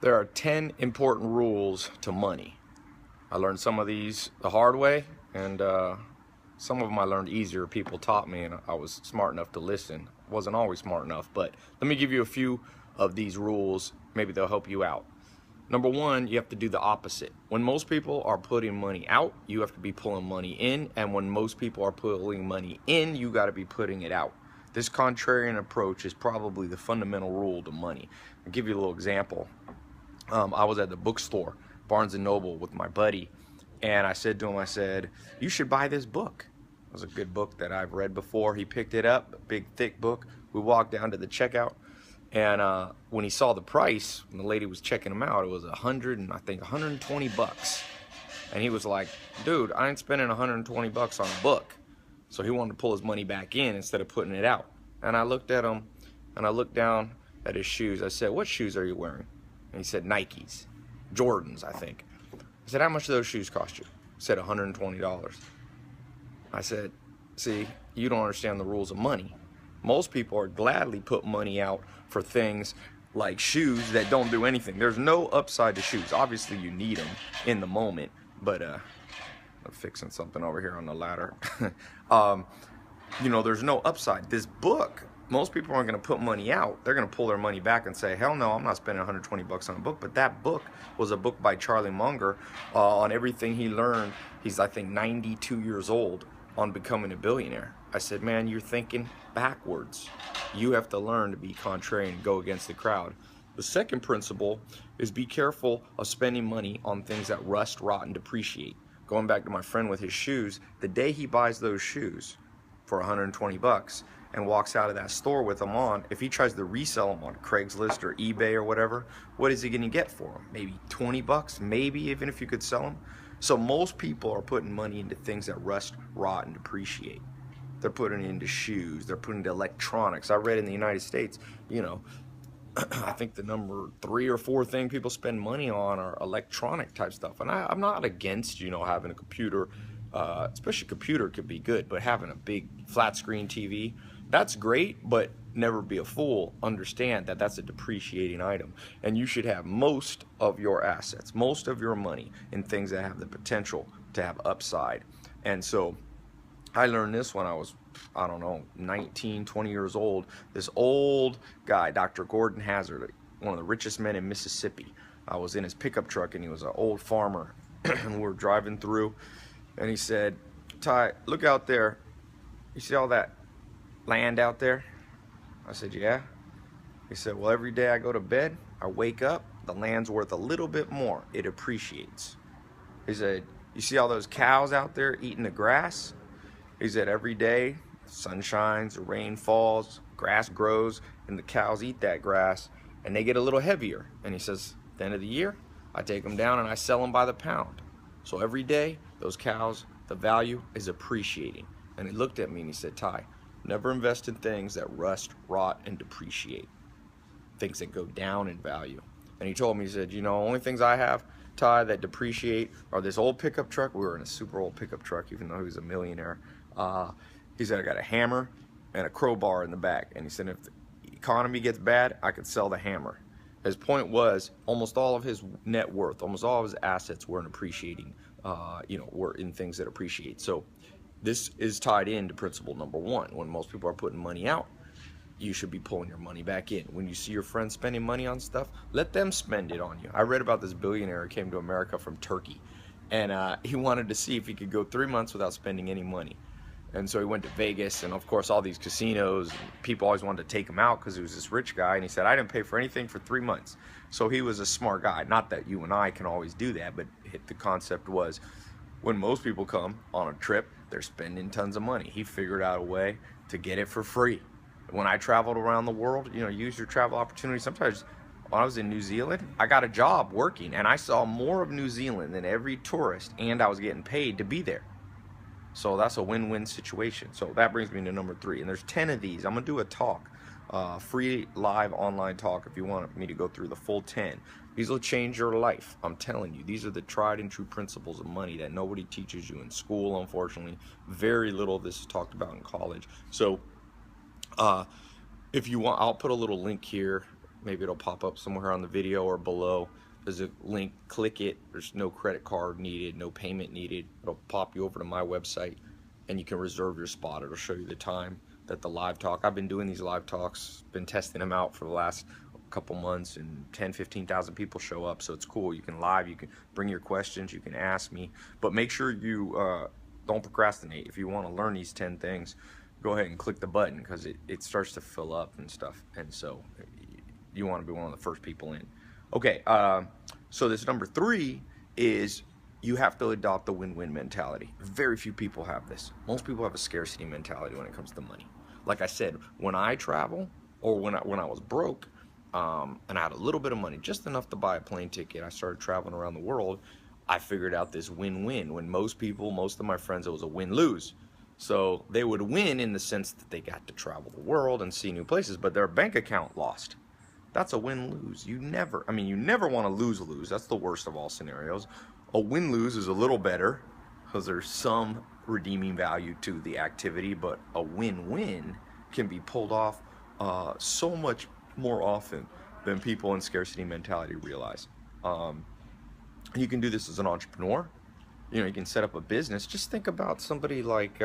There are 10 important rules to money. I learned some of these the hard way, and some of them I learned easier. People taught me, and I was smart enough to listen. Wasn't always smart enough, but let me give you a few of these rules. Maybe they'll help you out. Number one, you have to do the opposite. When most people are putting money out, you have to be pulling money in, and when most people are pulling money in, you got to be putting it out. This contrarian approach is probably the fundamental rule to money. I'll give you a little example. I was at the bookstore, Barnes & Noble, with my buddy, and I said to him, I said, you should buy this book. It was a good book that I've read before. He picked it up, a big thick book. We walked down to the checkout, and when he saw the price, when the lady was checking him out, it was $120. And he was like, dude, I ain't spending $120 on a book. So he wanted to pull his money back in instead of putting it out. And I looked at him, and I looked down at his shoes. I said, what shoes are you wearing? And he said, Nikes, Jordans, I think. I said, how much do those shoes cost you? He said, $120. I said, see, you don't understand the rules of money. Most people are gladly put money out for things like shoes that don't do anything. There's no upside to shoes. Obviously, you need them in the moment, but I'm fixing something over here on the ladder. You know, there's no upside. This book, most people aren't going to put money out. They're going to pull their money back and say, hell no, I'm not spending $120 on a book. But that book was a book by Charlie Munger on everything he learned. He's, I think, 92 years old on becoming a billionaire. I said, man, you're thinking backwards. You have to learn to be contrarian and go against the crowd. The second principle is be careful of spending money on things that rust, rot, and depreciate. Going back to my friend with his shoes, the day he buys those shoes for $120 and walks out of that store with them on, if he tries to resell them on Craigslist or eBay or whatever, what is he going to get for them? Maybe $20, maybe even if you could sell them. So most people are putting money into things that rust, rot, and depreciate. They're putting it into shoes, they're putting it into electronics. I read in the United States, you know, I think the number 3 or 4 thing people spend money on are electronic type stuff. And I'm not against, you know, having a computer, especially a computer could be good, but having a big flat screen TV, that's great, but never be a fool. Understand that that's a depreciating item. And you should have most of your assets, most of your money in things that have the potential to have upside. And so I learned this when I was, I don't know, 19, 20 years old. This old guy, Dr. Gordon Hazard, one of the richest men in Mississippi. I was in his pickup truck, and he was an old farmer. And we were driving through, and he said, Ty, look out there. You see all that land out there? I said, yeah. He said, well, every day I go to bed, I wake up, the land's worth a little bit more. It appreciates. He said, you see all those cows out there eating the grass? He said, every day, sun shines, the rain falls, grass grows, and the cows eat that grass, and they get a little heavier. And he says, at the end of the year, I take them down and I sell them by the pound. So every day, those cows, the value is appreciating. And he looked at me and he said, Ty, never invest in things that rust, rot, and depreciate. Things that go down in value. And he told me, he said, you know, only things I have, Ty, that depreciate are this old pickup truck. We were in a super old pickup truck, even though he was a millionaire. He said, I got a hammer and a crowbar in the back. And he said, if the economy gets bad, I could sell the hammer. His point was, almost all of his net worth, almost all of his assets were in appreciating, were in things that appreciate. So this is tied into principle number 1. When most people are putting money out, you should be pulling your money back in. When you see your friends spending money on stuff, let them spend it on you. I read about this billionaire who came to America from Turkey, and he wanted to see if he could go 3 months without spending any money. And so he went to Vegas, and of course all these casinos, people always wanted to take him out because he was this rich guy, and he said, I didn't pay for anything for 3 months. So he was a smart guy. Not that you and I can always do that, but the concept was, when most people come on a trip, they're spending tons of money. He figured out a way to get it for free. When I traveled around the world, you know, use your travel opportunity. Sometimes when I was in New Zealand, I got a job working, and I saw more of New Zealand than every tourist, and I was getting paid to be there. So that's a win-win situation. So that brings me to number 3. And there's 10 of these. I'm going to do a talk, free live online talk if you want me to go through the full 10. These will change your life. I'm telling you, these are the tried and true principles of money that nobody teaches you in school, unfortunately. Very little of this is talked about in college. So if you want, I'll put a little link here maybe it'll pop up somewhere on the video or below. There's a link, click it. There's no credit card needed, no payment needed. It'll pop you over to my website and you can reserve your spot. It'll show you the time that the live talk, I've been doing these live talks, been testing them out for the last couple months, and 10-15,000 people show up, so it's cool. You can live, you can bring your questions, you can ask me, but make sure you don't procrastinate. If you want to learn these 10 things, go ahead and click the button, because it starts to fill up and stuff, and so you want to be one of the first people in. Okay, so this number 3 is you have to adopt the win-win mentality. Very few people have this. Most people have a scarcity mentality when it comes to money. Like I said, when I travel, or when I was broke, and I had a little bit of money, just enough to buy a plane ticket, I started traveling around the world. I figured out this win-win. When most of my friends, it was a win-lose. So they would win in the sense that they got to travel the world and see new places, but their bank account lost. That's a win-lose. You never want to lose-lose. That's the worst of all scenarios. A win-lose is a little better because there's some redeeming value to the activity, but a win-win can be pulled off so much more often than people in scarcity mentality realize. You can do this as an entrepreneur. You know, you can set up a business. Just think about somebody like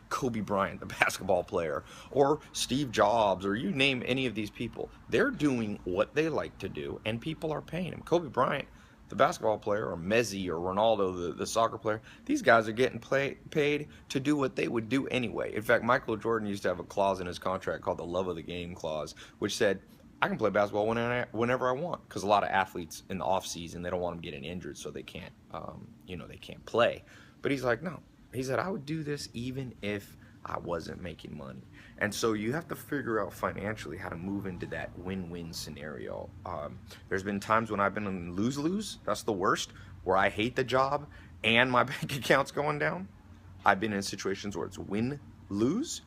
Kobe Bryant, the basketball player, or Steve Jobs, or you name any of these people. They're doing what they like to do, and people are paying them. Kobe Bryant, the basketball player, or Messi, or Ronaldo, the soccer player, these guys are getting paid to do what they would do anyway. In fact, Michael Jordan used to have a clause in his contract called the love of the game clause, which said, I can play basketball whenever I want, because a lot of athletes in the off season, they don't want them getting injured, so they can't, they can't play. But he's like, no. He said, I would do this even if I wasn't making money. And so you have to figure out financially how to move into that win-win scenario. There's been times when I've been in lose-lose. That's the worst, where I hate the job and my bank account's going down. I've been in situations where it's win-lose.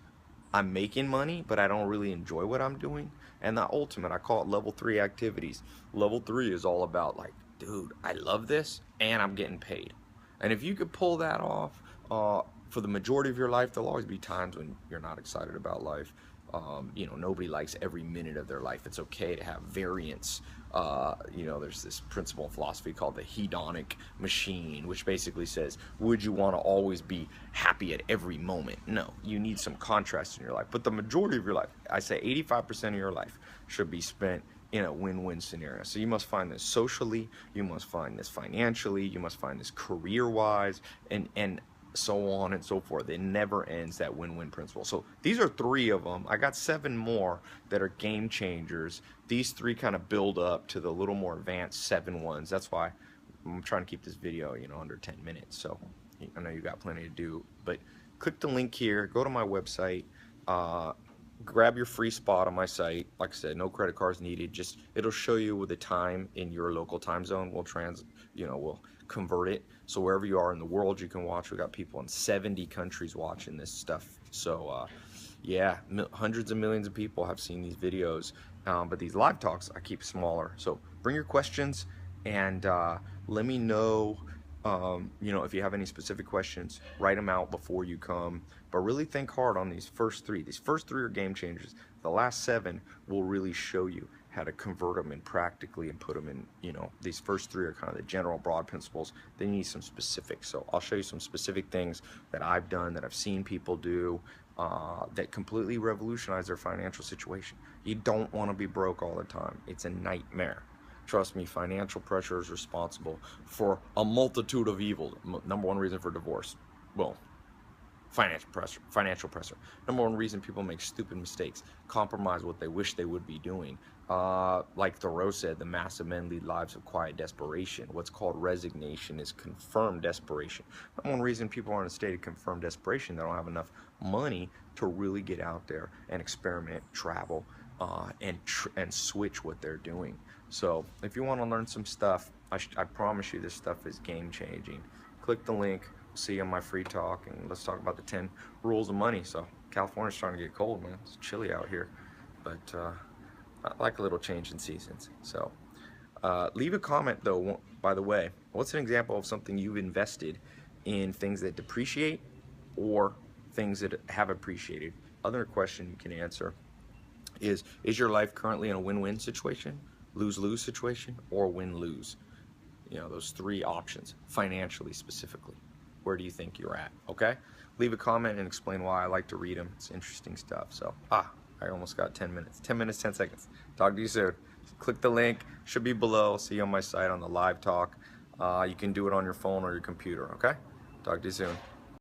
I'm making money, but I don't really enjoy what I'm doing. And the ultimate, I call it level 3 activities. Level 3 is all about like, dude, I love this and I'm getting paid. And if you could pull that off for the majority of your life, there'll always be times when you're not excited about life. Nobody likes every minute of their life. It's okay to have variance. There's this principle in philosophy called the hedonic machine, which basically says, would you want to always be happy at every moment? No, you need some contrast in your life. But the majority of your life, I say 85% of your life, should be spent in a win-win scenario. So you must find this socially, you must find this financially, you must find this career-wise, and so on and so forth. It never ends, that win-win principle. So these are 3 of them. I got 7 more that are game changers. These 3 kind of build up to the little more advanced 7 ones. That's why I'm trying to keep this video, under 10 minutes. So I know you got plenty to do, but click the link here, go to my website, grab your free spot on my site. Like I said, no credit cards needed. Just, it'll show you with the time in your local time zone. We'll we'll convert it. So wherever you are in the world, you can watch. We got people in 70 countries watching this stuff. So yeah, hundreds of millions of people have seen these videos. But these live talks, I keep smaller. So bring your questions and let me know. If you have any specific questions, write them out before you come, but really think hard on these first 3. These first 3 are game changers. The last 7 will really show you how to convert them in practically and put them in, these first 3 are kind of the general broad principles. Then you need some specifics. So I'll show you some specific things that I've done, that I've seen people do, that completely revolutionize their financial situation. You don't want to be broke all the time. It's a nightmare. Trust me, financial pressure is responsible for a multitude of evils. Number 1 reason for divorce. Well, financial pressure. Number 1 reason people make stupid mistakes, compromise what they wish they would be doing. Like Thoreau said, the mass of men lead lives of quiet desperation. What's called resignation is confirmed desperation. Number 1 reason people are in a state of confirmed desperation, they don't have enough money to really get out there and experiment, travel, and switch what they're doing. So if you want to learn some stuff, I promise you this stuff is game changing. Click the link, see you on my free talk, and let's talk about the 10 rules of money. So California's starting to get cold, man. It's chilly out here, but I like a little change in seasons. So leave a comment though, by the way. What's an example of something you've invested in, things that depreciate or things that have appreciated? Other question you can answer is your life currently in a win-win situation, lose-lose situation, or win-lose? You know, those three options, financially specifically. Where do you think you're at? Okay? Leave a comment and explain why. I like to read them. It's interesting stuff. So, I almost got 10 minutes. 10 minutes, 10 seconds. Talk to you soon. Click the link. Should be below. See you on my site on the live talk. You can do it on your phone or your computer, okay? Talk to you soon.